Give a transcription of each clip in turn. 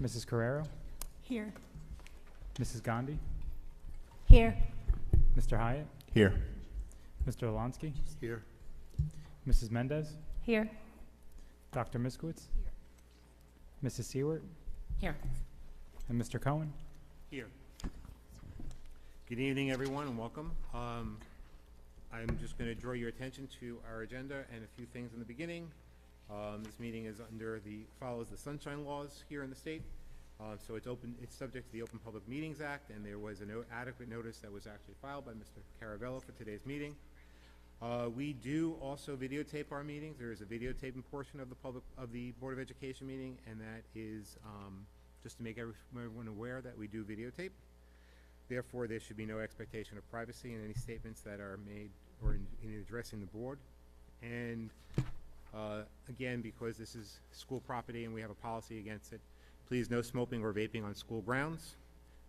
Mrs. Carrero, Here. Mrs. Gandhi, Here. Mr. Hyatt, Here. Mr. Olonsky, Here. Mrs. Mendez, Here. Dr. Miskowitz, Mrs. Seward, Here. and Mr. Cohen. Here. Good evening, everyone, and welcome. I'm just going to draw your attention to our agenda and a few things in the beginning. This meeting is follows the sunshine laws here in the state. So it's subject to the Open Public Meetings Act, and there was an adequate notice that was actually filed by Mr. Caravello for today's meeting. We do also videotape our meetings. There is a videotaping portion of the Board of Education meeting, and that is just to make everyone aware that we do videotape. Therefore, there should be no expectation of privacy in any statements that are made or in addressing the board. And again, because this is school property and we have a policy against it, please no smoking or vaping on school grounds.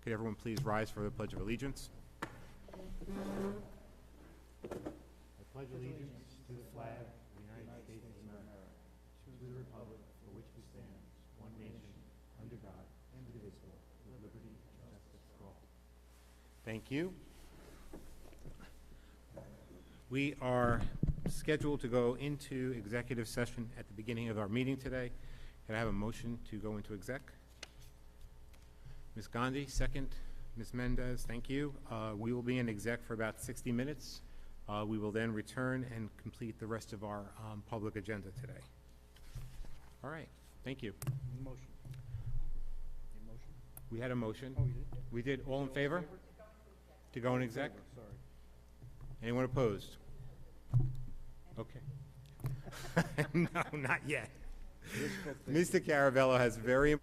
Could everyone please rise for the Pledge of Allegiance? I pledge allegiance to the flag of the United States of America, to the republic for which it stands, one nation, under God, indivisible, with liberty and justice for all. Thank you. We are scheduled to go into executive session at the beginning of our meeting today. Can I have a motion to go into exec? Ms. Gandhi, second. Ms. Mendez, thank you. We will be in exec for about 60 minutes. We will then return and complete the rest of our public agenda today. All right, thank you. Motion. We had a motion. Oh, you did? We did. All in favor? To go in exec? Sorry. Anyone opposed? Okay. No, not yet. Mr. Caravello has very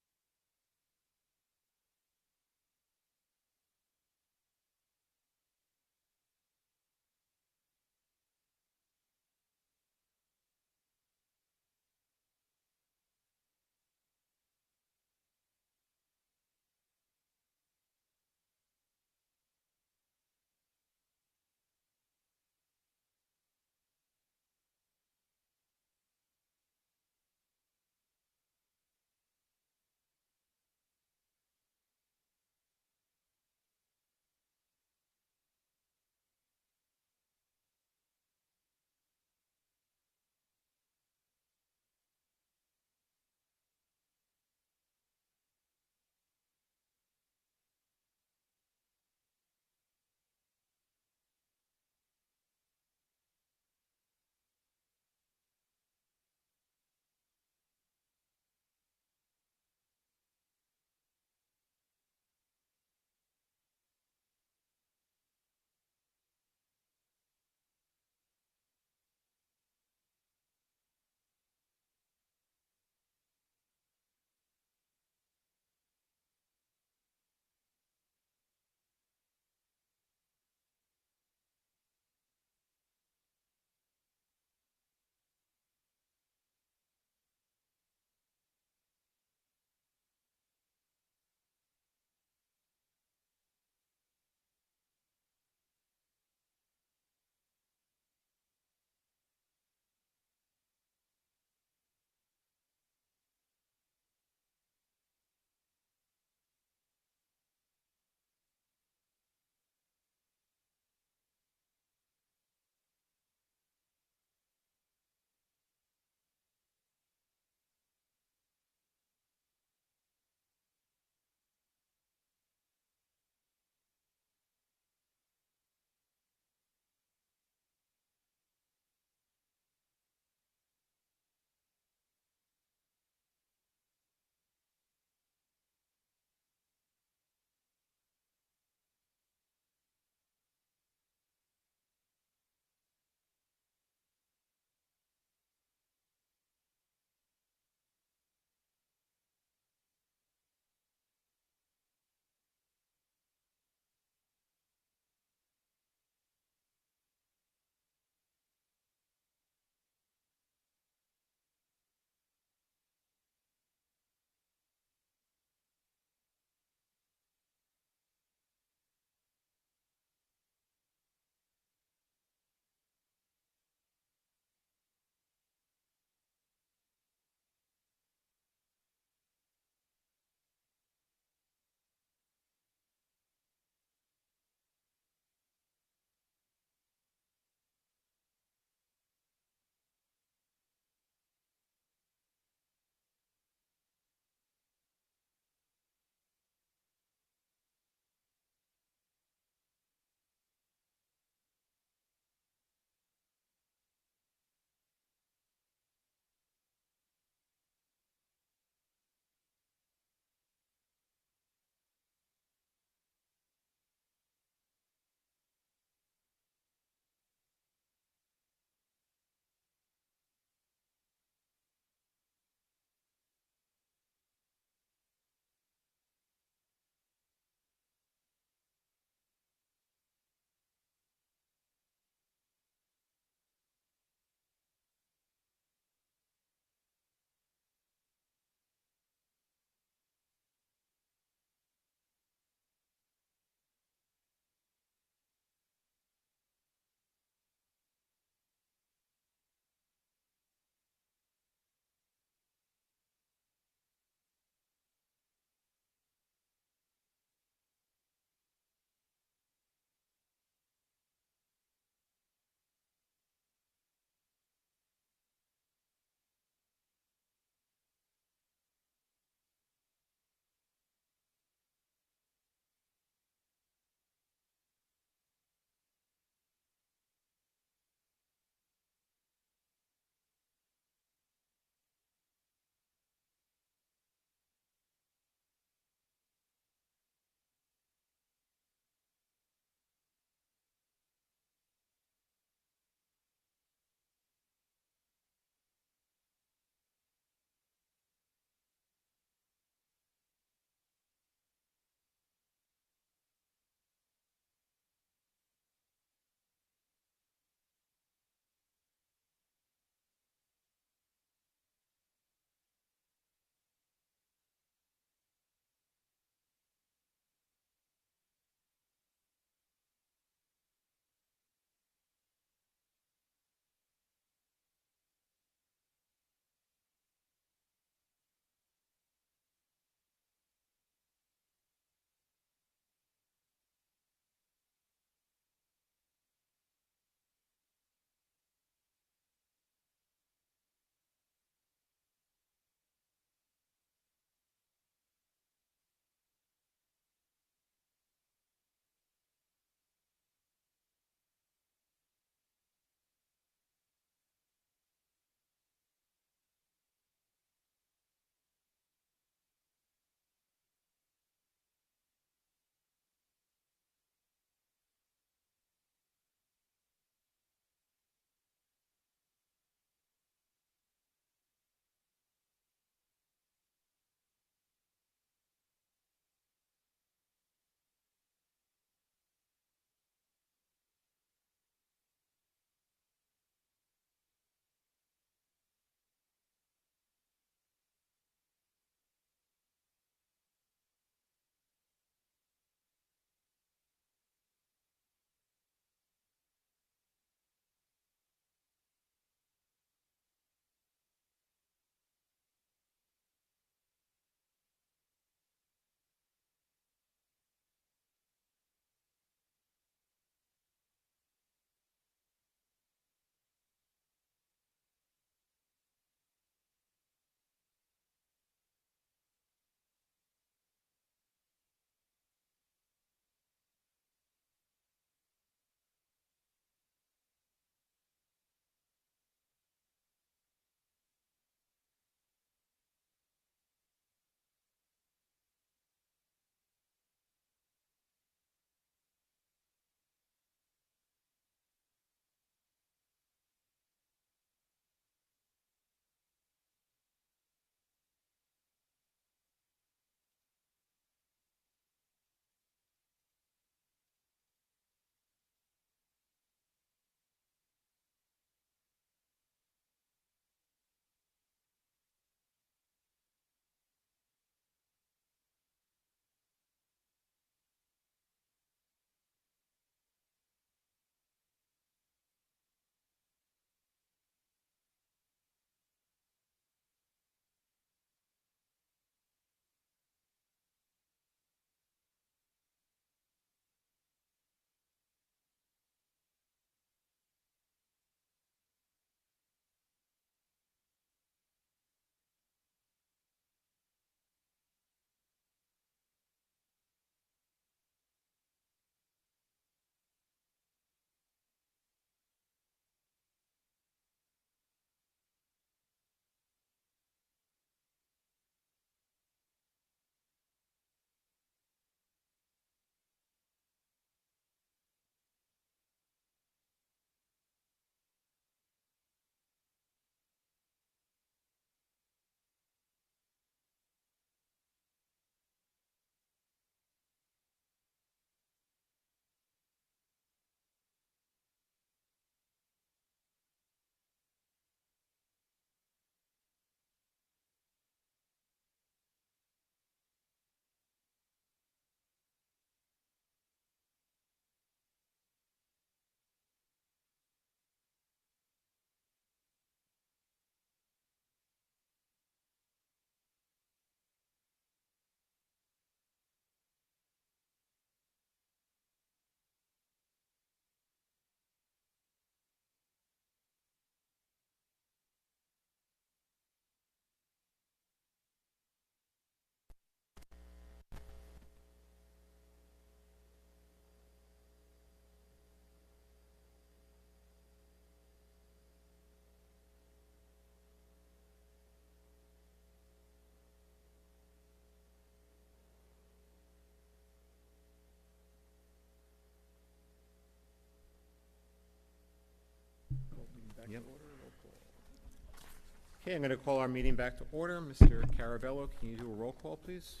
Okay, I'm going to call our meeting back to order. Mr. Carabello, can you do a roll call, please?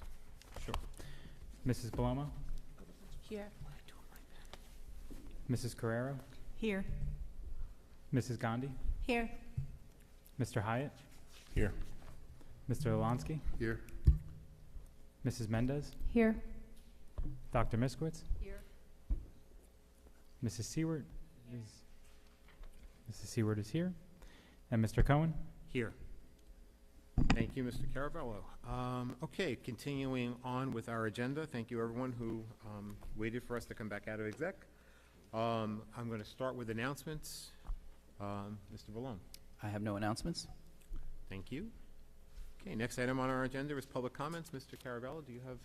Sure. Mrs. Palomo? Here. Mrs. Carrero? Here. Mrs. Gandhi? Here. Mr. Hyatt? Here. Mr. Olansky? Here. Mrs. Mendez? Here. Dr. Miskowitz? Here. Mrs. Seward is here. And Mr. Cohen? Here. Thank you, Mr. Carabello. Okay, continuing on with our agenda. Thank you, everyone who waited for us to come back out of exec. I'm going to start with announcements. Mr. Vallone. I have no announcements. Thank you. Okay, next item on our agenda is public comments. Mr. Carabello, do you have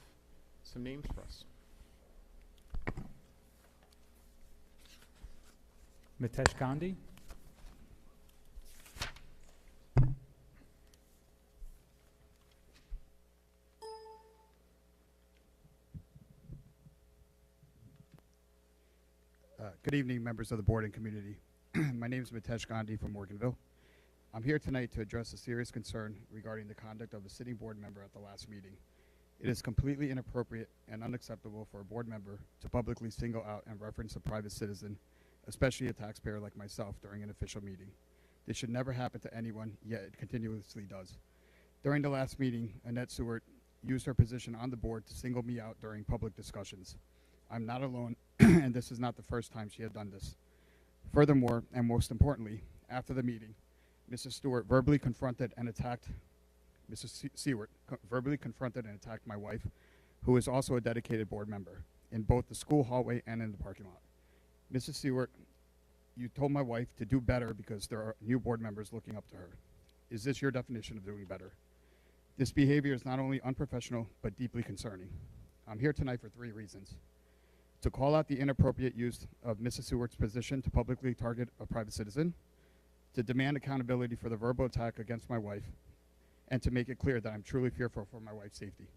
some names for us? Mitesh Gandhi? Good evening, members of the board and community. My name is Mitesh Gandhi from Morganville. I'm here tonight to address a serious concern regarding the conduct of a sitting board member at the last meeting. It is completely inappropriate and unacceptable for a board member to publicly single out and reference a private citizen, especially a taxpayer like myself, during an official meeting. This should never happen to anyone, yet it continuously does. During the last meeting, Annette Seward used her position on the board to single me out during public discussions. I'm not alone, and this is not the first time she had done this. Furthermore, and most importantly, after the meeting, Mrs. Stewart verbally confronted and attacked Mrs. Seward, verbally confronted and attacked my wife, who is also a dedicated board member, in both the school hallway and in the parking lot. Mrs. Seward, you told my wife to do better because there are new board members looking up to her. Is this your definition of doing better? This behavior is not only unprofessional, but deeply concerning. I'm here tonight for 3 reasons. To call out the inappropriate use of Mrs. Seward's position to publicly target a private citizen, to demand accountability for the verbal attack against my wife, and to make it clear that I'm truly fearful for my wife's safety.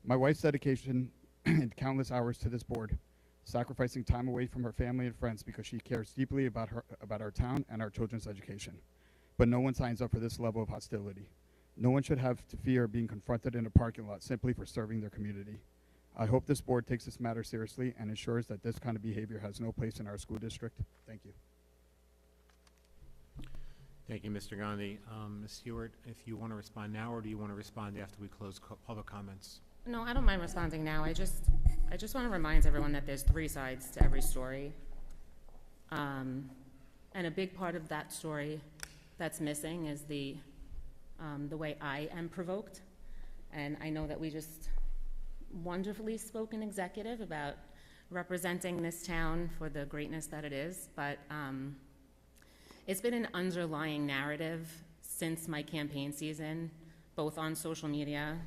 My wife's dedication and countless hours to this board, sacrificing time away from her family and friends because she cares deeply about our town and our children's education. But no one signs up for this level of hostility. No one should have to fear being confronted in a parking lot simply for serving their community. I hope this board takes this matter seriously and ensures that this kind of behavior has no place in our school district. Thank you. Thank you, Mr. Gandhi. Ms. Stewart, if you want to respond now, or do you want to respond after we close public comments? No, I don't mind responding now. I just want to remind everyone that there's 3 sides to every story. And a big part of that story that's missing is the way I am provoked. And I know that we just wonderfully spoke in executive about representing this town for the greatness that it is, but it's been an underlying narrative since my campaign season, both on social media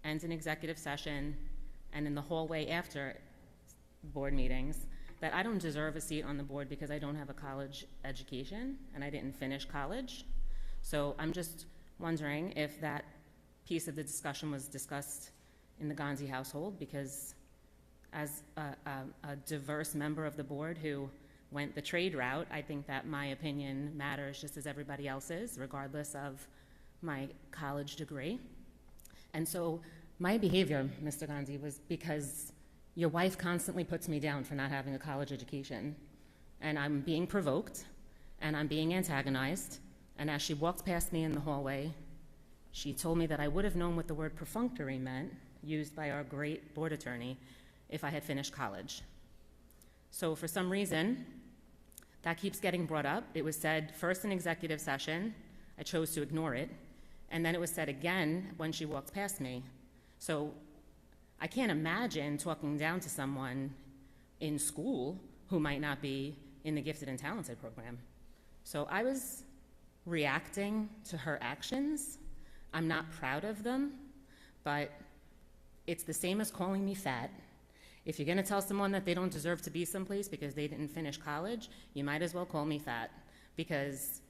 and in executive session and in the hallway after board meetings, that I don't deserve a seat on the board because I don't have a college education and I didn't finish college. So I'm just wondering if that piece of the discussion was discussed in the Gandhi household, because as a diverse member of the board who went the trade route, I think that my opinion matters just as everybody else's, regardless of my college degree. And so my behavior, Mr. Gandhi, was because your wife constantly puts me down for not having a college education. And I'm being provoked, and I'm being antagonized. And as she walked past me in the hallway, she told me that I would have known what the word perfunctory meant, used by our great board attorney, if I had finished college. So for some reason, that keeps getting brought up. It was said first in executive session. I chose to ignore it. And then it was said again when she walked past me. So I can't imagine talking down to someone in school who might not be in the gifted and talented program. So I was reacting to her actions. I'm not proud of them, but it's the same as calling me fat. If you're gonna tell someone that they don't deserve to be someplace because they didn't finish college, you might as well call me fat, because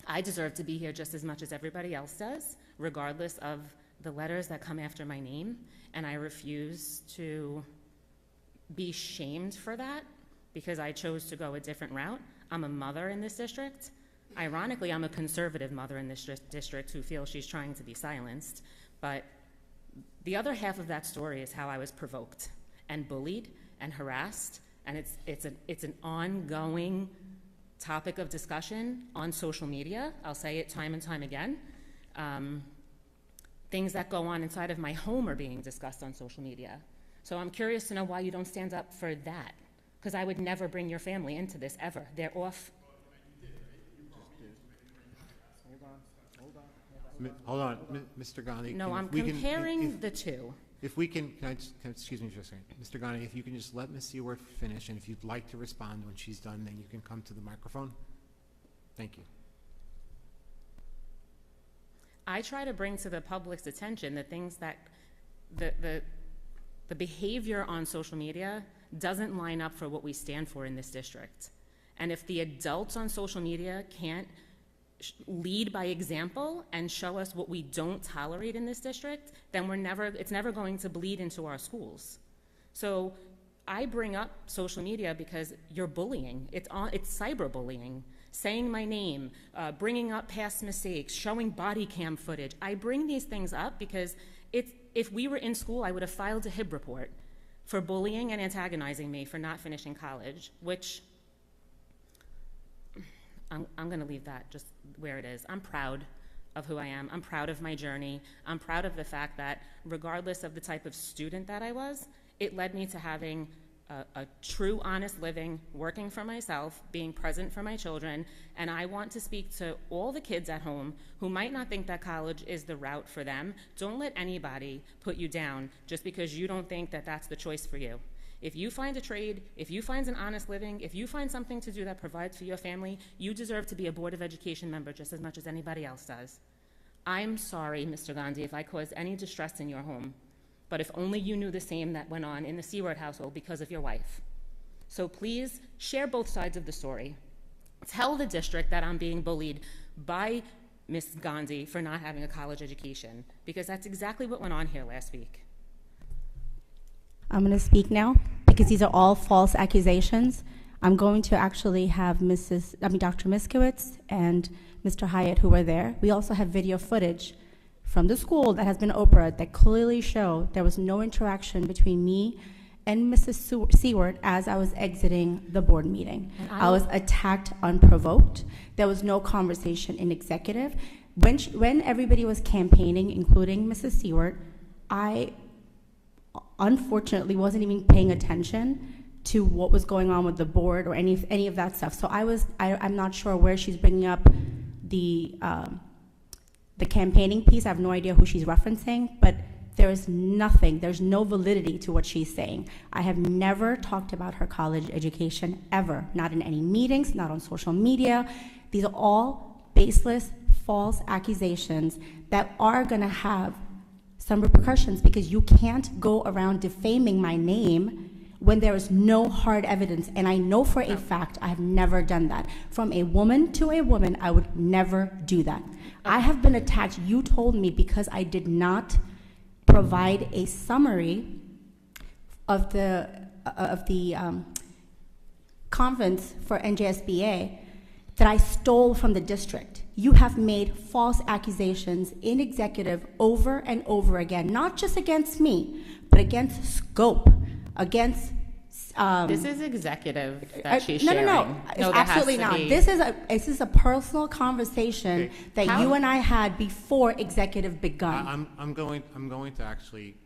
I deserve to be here just as much as everybody else does, regardless of the letters that come after my name, and I refuse to be shamed for that because I chose to go a different route. I'm a mother in this district. Ironically, I'm a conservative mother in this district who feels she's trying to be silenced, but the other half of that story is how I was provoked and bullied and harassed, and it's an ongoing topic of discussion on social media. I'll say it time and time again. Things that go on inside of my home are being discussed on social media. So I'm curious to know why you don't stand up for that, because I would never bring your family into this, ever. They're off. Hold on, Mr. Gandhi. No, can- I'm we can- comparing the two. If we can excuse me just a second. Mr. Gandhi, if you can just let Ms. Seward finish, and if you'd like to respond when she's done, then you can come to the microphone. Thank you. I try to bring to the public's attention the things that, the behavior on social media doesn't line up for what we stand for in this district. And if the adults on social media can't lead by example and show us what we don't tolerate in this district, then it's never going to bleed into our schools. So I bring up social media because you're bullying. It's cyberbullying. Saying my name, bringing up past mistakes, showing body cam footage. I bring these things up because if we were in school, I would have filed a HIB report for bullying and antagonizing me for not finishing college, which I'm going to leave that just where it is. I'm proud of who I am. I'm proud of my journey. I'm proud of the fact that regardless of the type of student that I was, it led me to having a true, honest living, working for myself, being present for my children, and I want to speak to all the kids at home who might not think that college is the route for them. Don't let anybody put you down just because you don't think that that's the choice for you. If you find a trade, if you find an honest living, if you find something to do that provides for your family, you deserve to be a Board of Education member just as much as anybody else does. I'm sorry, Mr. Gandhi, if I caused any distress in your home, but if only you knew the same that went on in the Seward household because of your wife. So please share both sides of the story. Tell the district that I'm being bullied by Ms. Gandhi for not having a college education, because that's exactly what went on here last week. I'm going to speak now because these are all false accusations. I'm going to actually have Dr. Miskowitz and Mr. Hyatt, who were there. We also have video footage from the school that has been Oprah that clearly show there was no interaction between me and Mrs. Seward as I was exiting the board meeting. I was attacked unprovoked. There was no conversation in executive. When everybody was campaigning, including Mrs. Seward, I unfortunately wasn't even paying attention to what was going on with the board or any of that stuff. So I'm not sure where she's bringing up the campaigning piece. I have no idea who she's referencing, but there's no validity to what she's saying. I have never talked about her college education ever, not in any meetings, not on social media. These are all baseless, false accusations that are gonna have some repercussions because you can't go around defaming my name when there is no hard evidence. And I know for a fact I have never done that. From a woman to a woman, I would never do that. I have been attacked, you told me, because I did not provide a summary of the conference for NJSBA that I stole from the district. You have made false accusations in executive over and over again, not just against me, but against Scope, against This is executive that she's no, sharing. No, there has absolutely to not. be- This is a personal conversation Okay. that How- you and I had before executive begun. I'm going to actually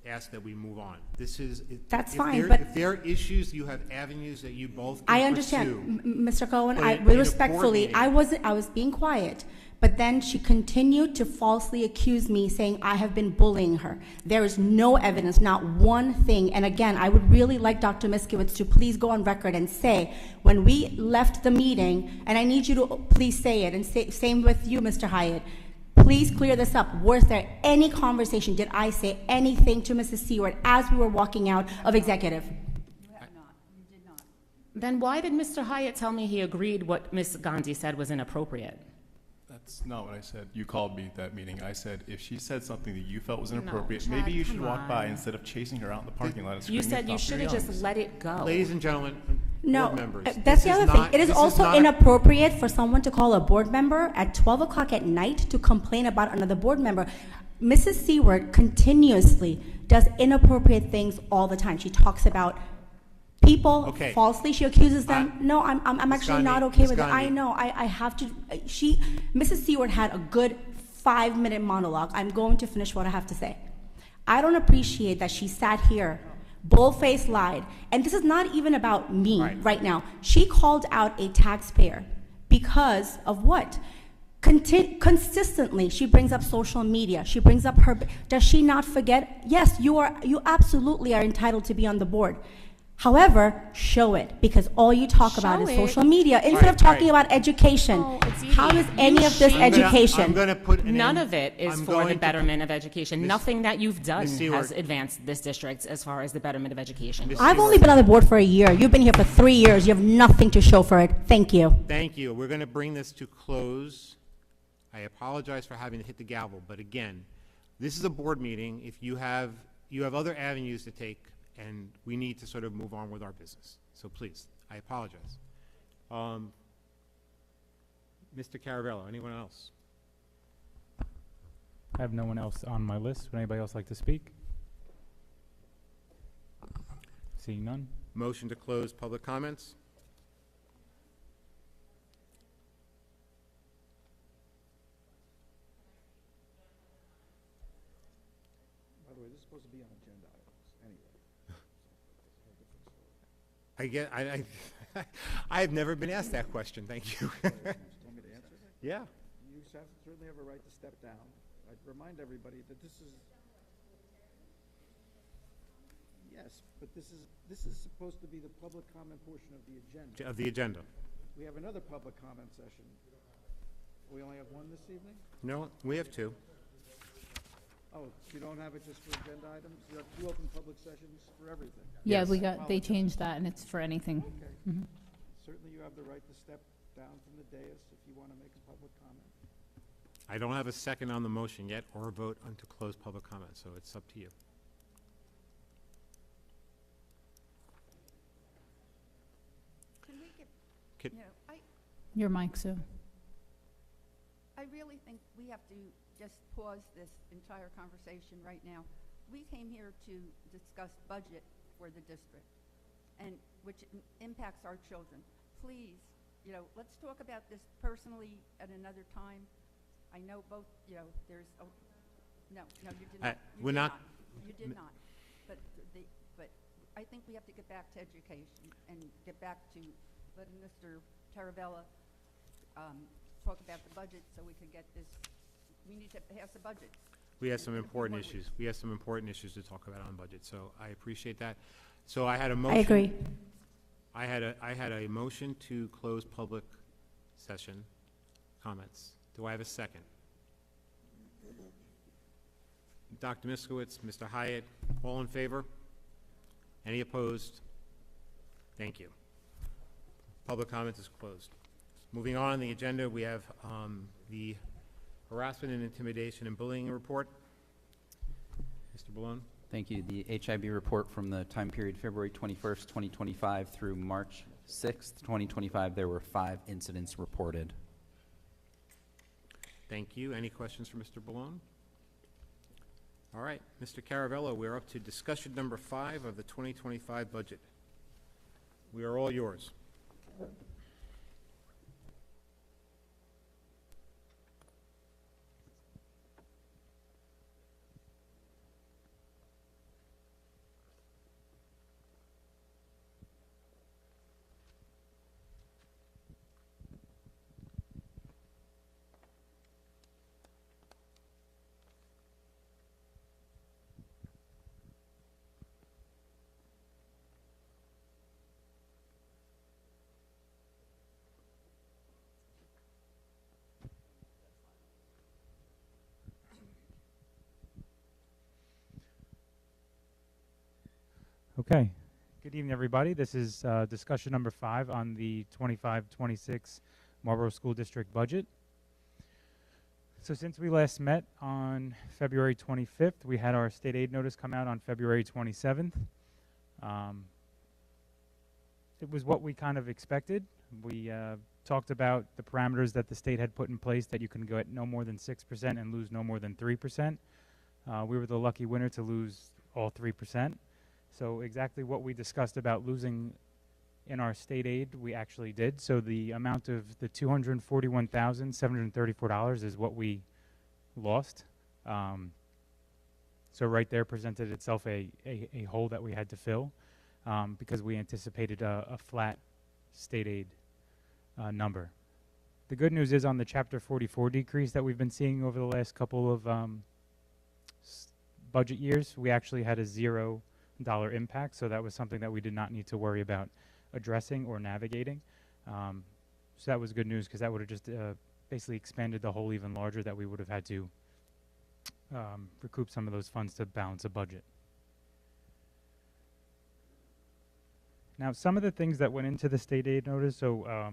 ask that we move on. This is. That's if fine, there- but- If there are issues, you have avenues that you both can I understand, pursue. Mr. Cohen. But I in a board respectfully, meeting- I was being quiet, but then she continued to falsely accuse me, saying I have been bullying her. There is no evidence, not one thing. And again, I would really like Dr. Miskowitz to please go on record and say, when we left the meeting, and I need you to please say it, and same with you, Mr. Hyatt. Please clear this up. Was there any conversation? Did I say anything to Mrs. Seward as we were walking out of executive? Then why did Mr. Hyatt tell me he agreed what Ms. Gandhi said was inappropriate? That's not what I said. You called me at that meeting. I said, if she said something that you felt was No, inappropriate, Chad, maybe you should come walk by on. instead of chasing her out in the parking lot and You screaming said you at the top should of have your just lungs. let it go. Ladies and gentlemen, No, board members. that's This the is other not- thing. It is this also not- inappropriate for someone to call a board member at 12 o'clock at night to complain about another board member. Mrs. Seward continuously does inappropriate things all the time. She talks about people Okay. falsely. She accuses them. No, I'm Ms. actually not Gandhi, okay Ms. with it. I Gandhi. know. I have to. Mrs. Seward had a good 5-minute monologue. I'm going to finish what I have to say. I don't appreciate that she sat here, bull-faced lied, and this is not even about me right now. She called out a taxpayer because of what? Consistently, she brings up social media. She brings up her. Does she not forget? Yes, you absolutely are entitled to be on the board. However, show it, because all you talk about Show is it. social media instead of talking about education. Oh, it's easy. How is any of this I'm education? I'm gonna put an None end- of it is I'm for going the to- betterment of education. Ms. Nothing that you've done Ms. Seward. has advanced this district as far as the betterment of education. Ms. I've Seward. only been on the board for a year. You've been here for 3 years. You have nothing to show for it. Thank you. Thank you. We're going to bring this to close. I apologize for having to hit the gavel, but again, this is a board meeting. If you have other avenues to take, and we need to sort of move on with our business. So please, I apologize. Mr. Caravello, anyone else? I have no one else on my list. Would anybody else like to speak? Seeing none. Motion to close public comments? By the way, this is supposed to be on agenda items anyway. I have never been asked that question. Thank you. Want me to answer that? Yeah. You certainly have a right to step down. I'd remind everybody that this is... Yes, but this is supposed to be the public comment portion of the agenda. Of the agenda. We have another public comment session. We only have one this evening? No, we have two. Oh, you don't have it just for agenda items? You have 2 open public sessions for everything? Yeah, Yes. they changed that and it's for anything. Okay. Certainly you have the right to step down from the dais if you want to make a public comment. I don't have a second on the motion yet or a vote on to close public comment, so it's up to you. Can we get, Could- you know, Your mic, Sue. I really think we have to just pause this entire conversation right now. We came here to discuss budget for the district, and which impacts our children. Please, you know, let's talk about this personally at another time. I know both, you know, no, you did not. You we're did not- You did not. But but I think we have to get back to education and get back to letting Mr. Taravella talk about the budget so we could get this, we need to pass a budget. We have some in a few important more issues. weeks. We have some important issues to talk about on budget, so I appreciate that. So I had a motion. I agree. I had a motion to close public session comments. Do I have a second? Dr. Miskowitz, Mr. Hyatt, all in favor? Any opposed? Thank you. Public comment is closed. Moving on the agenda, we have the harassment and intimidation and bullying report. Mr. Balone? Thank you. The HIB report from the time period February 21st, 2025 through March 6th, 2025, there were 5 incidents reported. Thank you. Any questions for Mr. Balone? All right, Mr. Caravello, we're up to discussion number 5 of the 2025 budget. We are all yours. Okay. Good evening, everybody. This is discussion number 5 on the 25-26 Marlboro School District budget. So since we last met on February 25th, we had our state aid notice come out on February 27th. it was what we kind of expected. We talked about the parameters that the state had put in place, that you can go at no more than 6% and lose no more than 3%. We were the lucky winner to lose all 3%. So exactly what we discussed about losing in our state aid, we actually did. So the amount of the $241,734 is what we lost. So right there presented itself a hole that we had to fill, because we anticipated a flat state aid number. The good news is on the Chapter 44 decrease that we've been seeing over the last couple of budget years, we actually had a $0 impact, so that was something that we did not need to worry about addressing or navigating. So that was good news, because that would have just basically expanded the hole even larger, that we would have had to recoup some of those funds to balance a budget. Now, some of the things that went into the state aid notice, so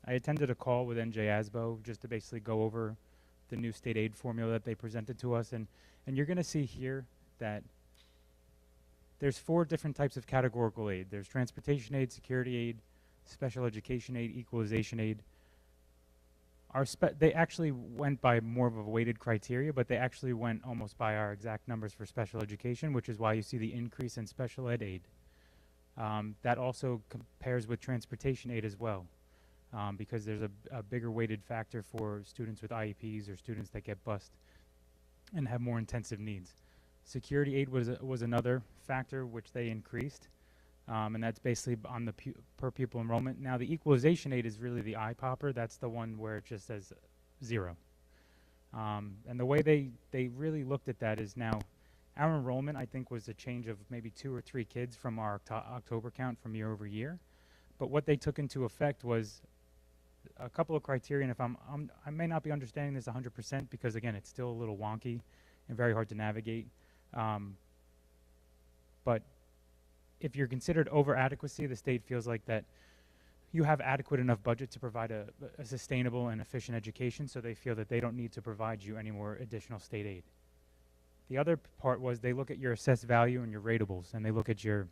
I attended a call with NJ ASBO just to basically go over the new state aid formula that they presented to us, and you're going to see here that there's 4 different types of categorical aid. There's transportation aid, security aid, special education aid, equalization aid. They actually went by more of a weighted criteria, but they actually went almost by our exact numbers for special education, which is why you see the increase in special ed aid. That also compares with transportation aid as well, because there's a bigger weighted factor for students with IEPs or students that get bused and have more intensive needs. Security aid was another factor which they increased, and that's basically on the per pupil enrollment. Now the equalization aid is really the eye popper. That's the one where it just says 0. And the way they really looked at that is, now our enrollment, I think, was a change of maybe 2 or 3 kids from our October count from year over year. But what they took into effect was a couple of criteria, and if I may not be understanding this 100%, because again, it's still a little wonky and very hard to navigate. But if you're considered over adequacy, the state feels like that you have adequate enough budget to provide a sustainable and efficient education, so they feel that they don't need to provide you any more additional state aid. The other part was they look at your assessed value and your ratables, and they look at your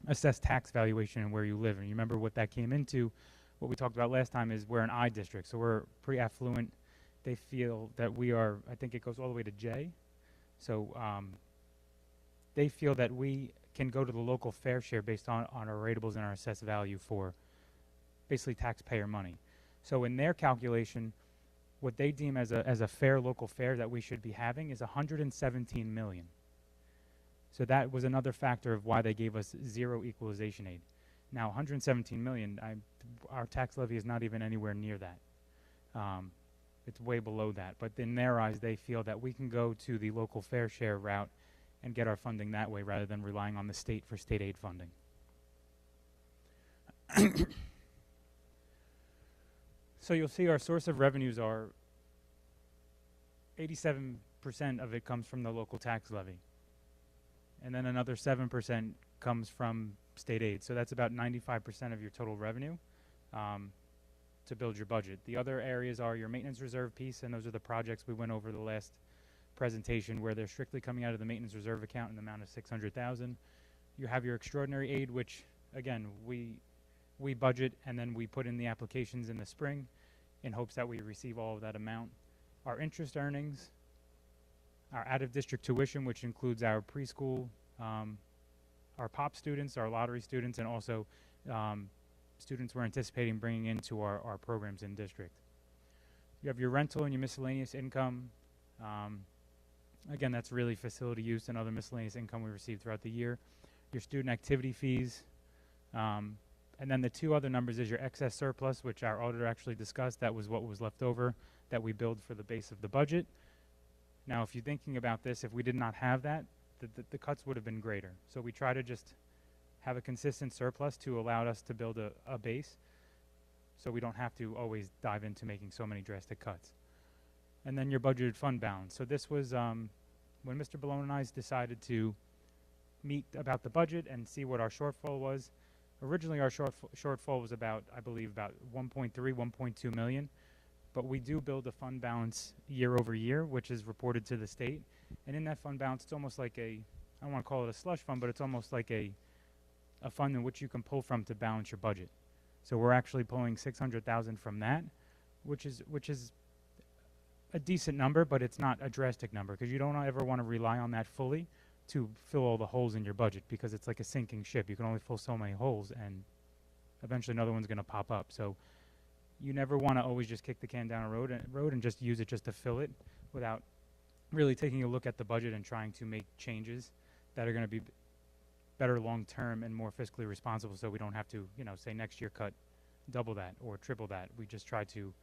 assessed tax valuation and where you live. And you remember what that came into, what we talked about last time, is we're an I district, so we're pretty affluent. They feel that we are, I think it goes all the way to J. So they feel that we can go to the local fair share based on our ratables and our assessed value for basically taxpayer money. So in their calculation, what they deem as a fair local fair that we should be having is $117 million. So that was another factor of why they gave us 0 equalization aid. Now, $117 million, our tax levy is not even anywhere near that. It's way below that. But in their eyes, they feel that we can go to the local fair share route and get our funding that way rather than relying on the state for state aid funding. So you'll see our source of revenues are 87% of it comes from the local tax levy. And then another 7% comes from state aid. So that's about 95% of your total revenue to build your budget. The other areas are your maintenance reserve piece, and those are the projects we went over the last presentation, where they're strictly coming out of the maintenance reserve account in the amount of $600,000. You have your extraordinary aid, which again we budget and then we put in the applications in the spring in hopes that we receive all of that amount. Our interest earnings, our out-of-district tuition, which includes our preschool, our POP students, our lottery students, and also students we're anticipating bringing into our programs in district. You have your rental and your miscellaneous income. Again, that's really facility use and other miscellaneous income we receive throughout the year. Your student activity fees. And then the 2 other numbers is your excess surplus, which our auditor actually discussed. That was what was left over that we billed for the base of the budget. Now, if you're thinking about this, if we did not have that, the cuts would have been greater. So we try to just have a consistent surplus to allow us to build a base, so we don't have to always dive into making so many drastic cuts. And then your budgeted fund balance. So this was when Mr. Balone and I decided to meet about the budget and see what our shortfall was. Originally, our shortfall was about, I believe, about 1.3, 1.2 million. But we do build a fund balance year over year, which is reported to the state. And in that fund balance, it's almost like I don't want to call it a slush fund, but it's almost like a a fund in which you can pull from to balance your budget. So we're actually pulling 600,000 from that, which is a decent number, but it's not a drastic number because you don't ever want to rely on that fully to fill all the holes in your budget because it's like a sinking ship. You can only fill so many holes, and eventually another one's going to pop up. So you never want to always just kick the can down a road and just use it just to fill it without really taking a look at the budget and trying to make changes that are going to be better long-term and more fiscally responsible, so we don't have to, say next year cut double that or triple that. We just try to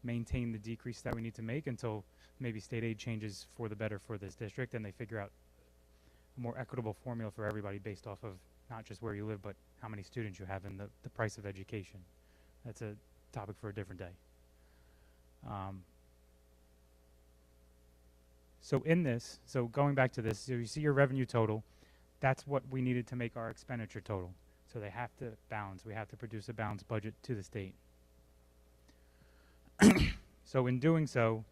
maintain the decrease that we need to make until maybe state aid changes for the better for this district and they figure out a more equitable formula for everybody based off of not just where you live, but how many students you have and the price of education. That's a topic for a different day. So going back to this, so you see your revenue total, that's what we needed to make our expenditure total. So they have to balance. We have to produce a balanced budget to the state. So in doing so,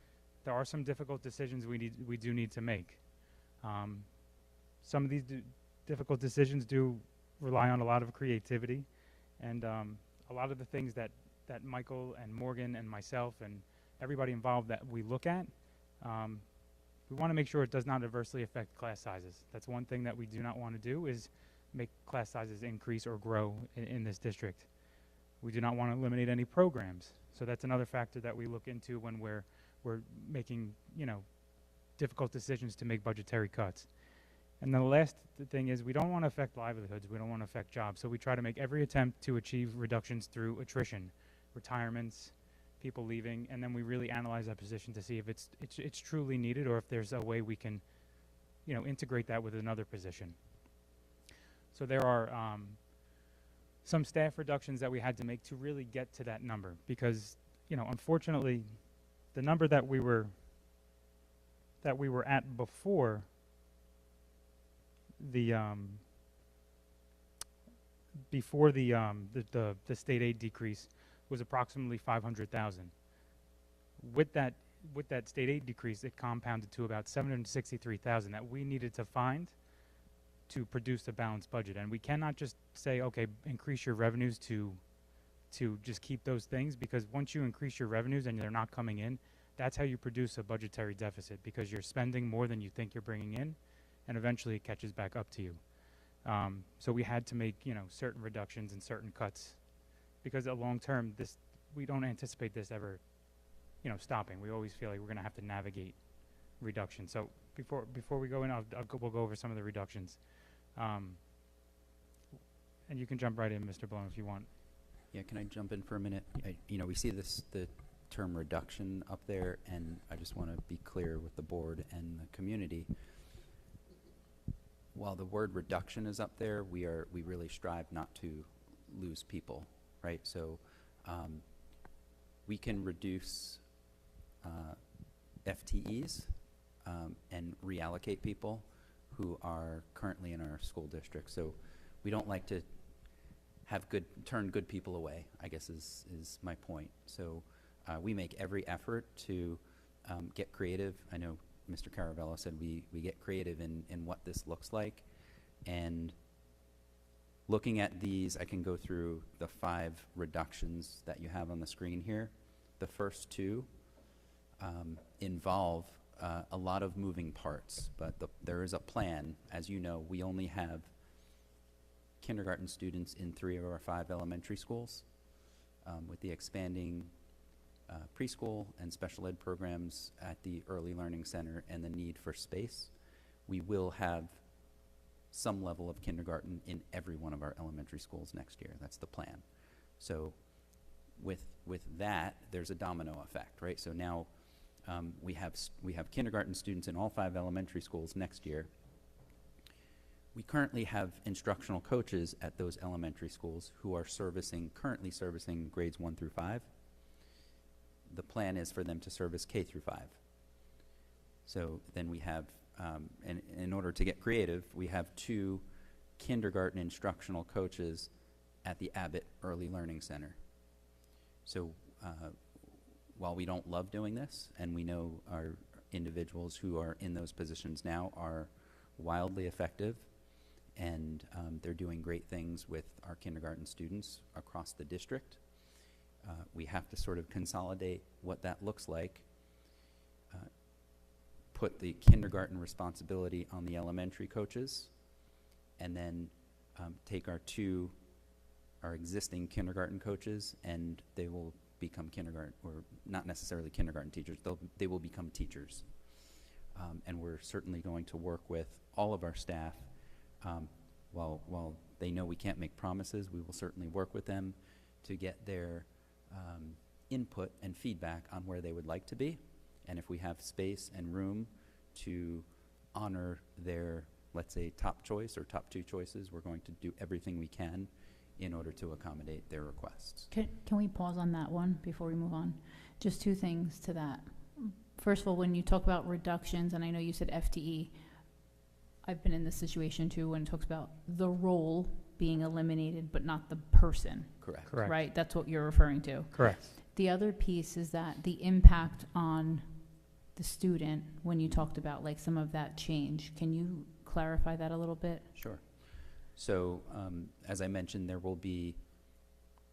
there are some difficult decisions we do need to make. Some of these difficult decisions do rely on a lot of creativity, and a lot of the things that Michael and Morgan and myself and everybody involved that we look at, we want to make sure it does not adversely affect class sizes. That's one thing that we do not want to do, is make class sizes increase or grow in this district. We do not want to eliminate any programs. So that's another factor that we look into when we're making, difficult decisions to make budgetary cuts. And the last thing is we don't want to affect livelihoods. We don't want to affect jobs. So we try to make every attempt to achieve reductions through attrition, retirements, people leaving, and then we really analyze that position to see if it's truly needed or if there's a way we can, integrate that with another position. So there are some staff reductions that we had to make to really get to that number because, unfortunately, the number that we were at before the state aid decrease was approximately 500,000. With that state aid decrease, it compounded to about 763,000 that we needed to find to produce a balanced budget. And we cannot just say, okay, increase your revenues to just keep those things, because once you increase your revenues and they're not coming in, that's how you produce a budgetary deficit, because you're spending more than you think you're bringing in, and eventually it catches back up to you. So we had to make, certain reductions and certain cuts, because at long term, we don't anticipate this ever, stopping. We always feel like we're going to have to navigate reduction. So before we go in, we'll go over some of the reductions. And you can jump right in, Mr. Blown, if you want. Yeah, can I jump in for a minute? We see the term reduction up there, and I just want to be clear with the board and the community. While the word reduction is up there, we really strive not to lose people, right? So we can reduce FTEs and reallocate people who are currently in our school district. So we don't like to have turn good people away, I guess is my point. So we make every effort to get creative. I know Mr. Caravello said we get creative in what this looks like. And looking at these, I can go through the 5 reductions that you have on the screen here. The first 2 involve a lot of moving parts, but there is a plan. As you know, we only have kindergarten students in 3 of our 5 elementary schools. With the expanding preschool and special ed programs at the Early Learning Center and the need for space, we will have some level of kindergarten in every one of our elementary schools next year. That's the plan. So with that, there's a domino effect, right? So now we have kindergarten students in all 5 elementary schools next year. We currently have instructional coaches at those elementary schools who are currently servicing grades 1 through 5. The plan is for them to service K through 5. So then we have, and in order to get creative, we have 2 kindergarten instructional coaches at the Abbott Early Learning Center. So while we don't love doing this, and we know our individuals who are in those positions now are wildly effective and they're doing great things with our kindergarten students across the district. We have to sort of consolidate what that looks like, put the kindergarten responsibility on the elementary coaches, and then take our existing kindergarten coaches, and they will become kindergarten, or not necessarily kindergarten teachers, they will become teachers. And we're certainly going to work with all of our staff. While they know we can't make promises, we will certainly work with them to get their input and feedback on where they would like to be. And if we have space and room to honor their, let's say, top choice or top two choices, we're going to do everything we can in order to accommodate their requests. Can we pause on that one before we move on? Just two things to that. First of all, when you talk about reductions, and I know you said FTE, I've been in this situation too when it talks about the role being eliminated but not the person. Correct. Correct. Right? That's what you're referring to. Correct. The other piece is that the impact on the student, when you talked about like some of that change, can you clarify that a little bit? Sure. So, as I mentioned, there will be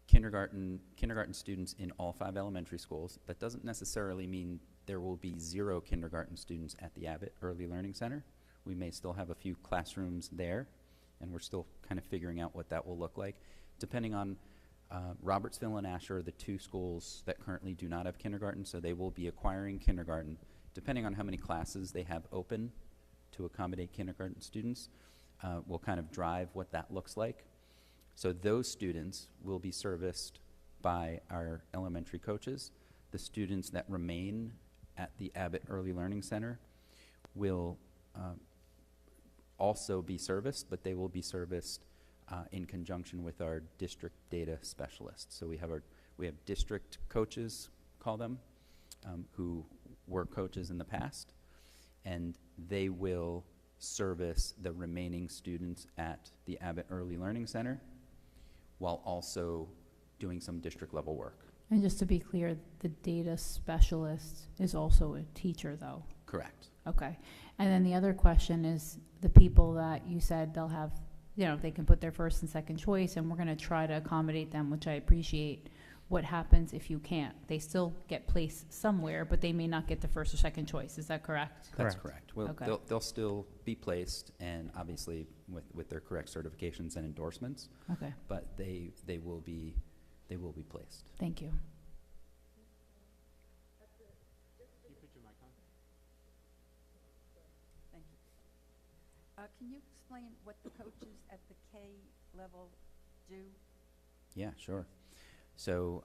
kindergarten students in all 5 elementary schools. That doesn't necessarily mean there will be 0 kindergarten students at the Abbott Early Learning Center. We may still have a few classrooms there, and we're still kind of figuring out what that will look like. Depending on Robertsville and Asher are the 2 schools that currently do not have kindergarten, so they will be acquiring kindergarten. Depending on how many classes they have open to accommodate kindergarten students, will kind of drive what that looks like. So those students will be serviced by our elementary coaches. The students that remain at the Abbott Early Learning Center will also be serviced, but they will be serviced in conjunction with our district data specialists. So we have district coaches, call them, who were coaches in the past, and they will service the remaining students at the Abbott Early Learning Center while also doing some district level work. And just to be clear, the data specialist is also a teacher though? Correct. Okay. And then the other question is the people that you said they'll have, they can put their first and second choice, and we're going to try to accommodate them, which I appreciate. What happens if you can't? They still get placed somewhere, but they may not get the first or second choice. Is that correct? That's correct. Well, Okay. they'll still be placed, and obviously with their correct certifications and endorsements, Okay. but they will be placed. Thank you. Thank you. Can you explain what the coaches at the K level do? Yeah, sure. So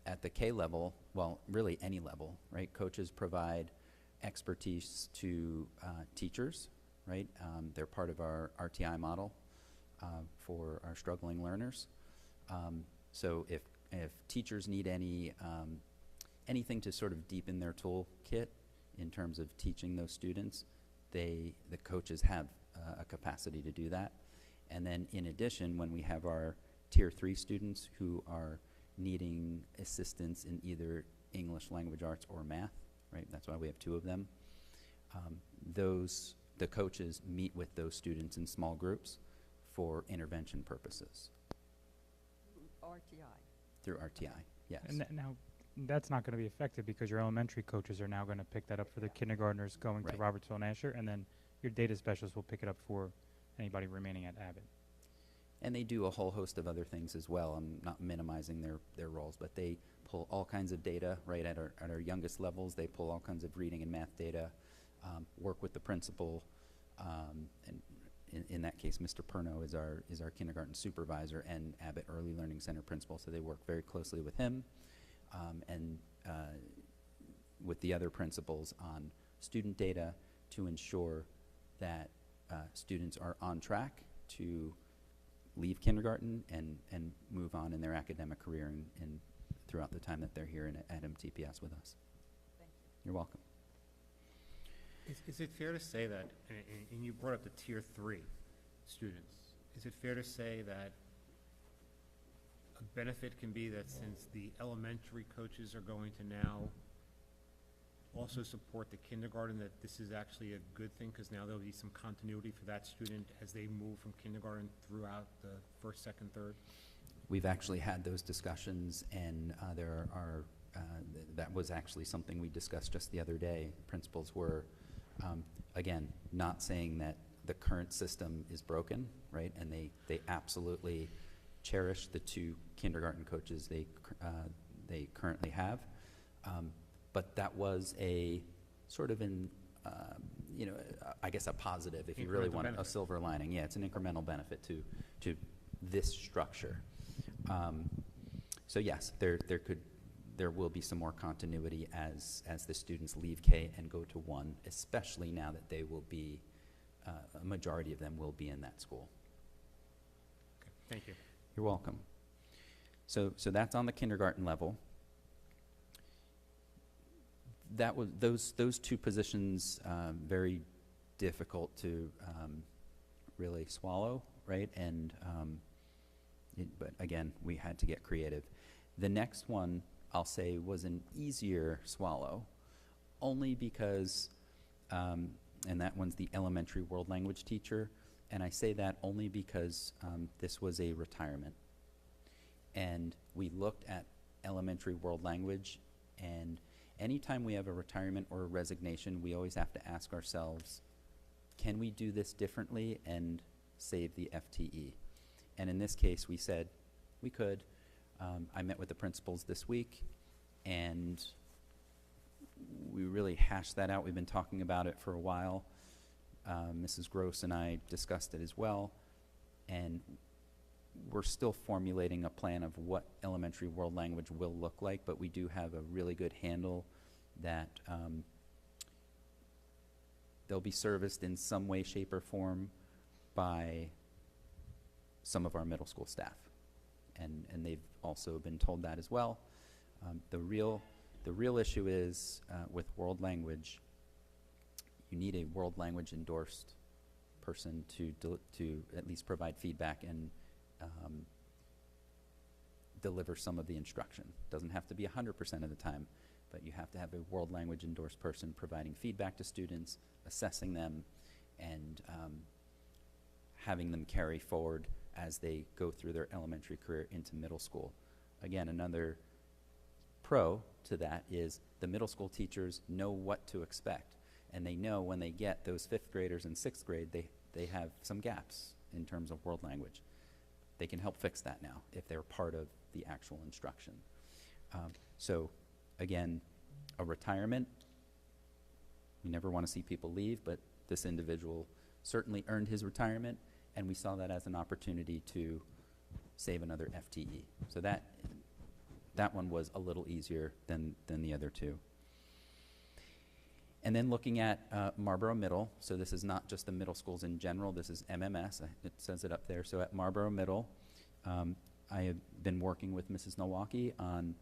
at the K level, well, really any level, right? Coaches provide expertise to teachers, right? They're part of our RTI model for our struggling learners. So if teachers need anything to sort of deepen their toolkit in terms of teaching those students, the coaches have a capacity to do that. And then in addition, when we have our Tier 3 students who are needing assistance in either English language arts or math, right? That's why we have 2 of them. The coaches meet with those students in small groups for intervention purposes. RTI. Through RTI, yes. And now, that's not going to be affected because your elementary coaches are now going to pick that up for the kindergartners going to Right. Robertsville and Asher, and then your data specialist will pick it up for anybody remaining at Abbott. And they do a whole host of other things as well. I'm not minimizing their roles, but they pull all kinds of data, right, at our youngest levels. They pull all kinds of reading and math data, work with the principal, and in that case, Mr. Perno is our kindergarten supervisor and Abbott Early Learning Center principal, so they work very closely with him and with the other principals on student data to ensure that students are on track to leave kindergarten and move on in their academic career and throughout the time that they're here at MTPS with us. Thank you. You're welcome. Is it fair to say that, and you brought up the Tier 3 students, is it fair to say that a benefit can be that since the elementary coaches are going to now also support the kindergarten, that this is actually a good thing, because now there'll be some continuity for that student as they move from kindergarten throughout the first, second, third? We've actually had those discussions, and that was actually something we discussed just the other day. Principals were, again, not saying that the current system is broken, right? And they absolutely cherish the 2 kindergarten coaches they currently have. But that was a sort of I guess a positive, if you really want a silver lining. Yeah, it's an incremental benefit to this structure. So yes, there will be some more continuity as the students leave K and go to 1, especially now that they will be, a majority of them will be in that school. Okay, thank you. You're welcome. So that's on the kindergarten level. That was those 2 positions, very difficult to really swallow, right? And but again, we had to get creative. The next one, I'll say, was an easier swallow, only because, and that one's the elementary world language teacher. And I say that only because this was a retirement. And we looked at elementary world language, and anytime we have a retirement or a resignation, we always have to ask ourselves, can we do this differently and save the FTE? And in this case, we said we could. I met with the principals this week, and we really hashed that out. We've been talking about it for a while. Mrs. Gross and I discussed it as well, and we're still formulating a plan of what elementary world language will look like, but we do have a really good handle that they'll be serviced in some way, shape, or form by some of our middle school staff. And they've also been told that as well. The real issue is with world language, you need a world language endorsed person to at least provide feedback and deliver some of the instruction. Doesn't have to be 100% of the time, but you have to have a world language endorsed person providing feedback to students, assessing them, and having them carry forward as they go through their elementary career into middle school. Again, another pro to that is the middle school teachers know what to expect, and they know when they get those 5th graders in 6th grade, they have some gaps in terms of world language. They can help fix that now if they're part of the actual instruction. So again, a retirement, we never want to see people leave, but this individual certainly earned his retirement, and we saw that as an opportunity to save another FTE. So that one was a little easier than the other 2. And then looking at Marlboro Middle, so this is not just the middle schools in general, this is MMS, it says it up there. So at Marlboro Middle, I have been working with Mrs. Nowacki on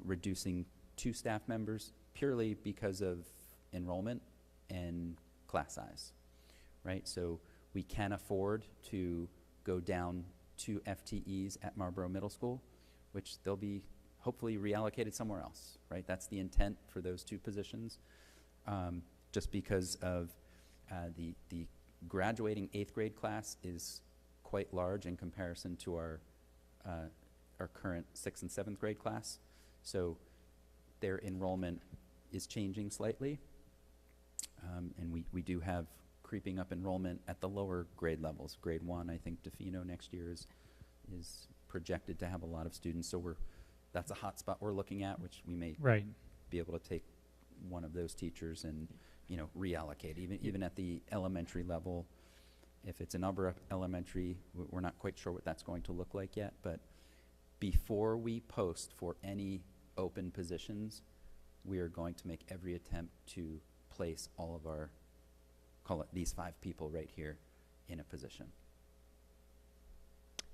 reducing 2 staff members purely because of enrollment and class size, right? So we can afford to go down 2 FTEs at Marlboro Middle School, which they'll be hopefully reallocated somewhere else, right? That's the intent for those 2 positions. Just because of the graduating 8th grade class is quite large in comparison to our current 6th and 7th grade class. So their enrollment is changing slightly. And we do have creeping up enrollment at the lower grade levels. Grade 1, I think DeFino next year is projected to have a lot of students. So that's a hot spot we're looking at, which we may be able to take one of those teachers and reallocate. Even at the elementary level, if it's an upper elementary, we're not quite sure what that's going to look like yet. But before we post for any open positions, we are going to make every attempt to place all of our, call it these 5 people right here, in a position.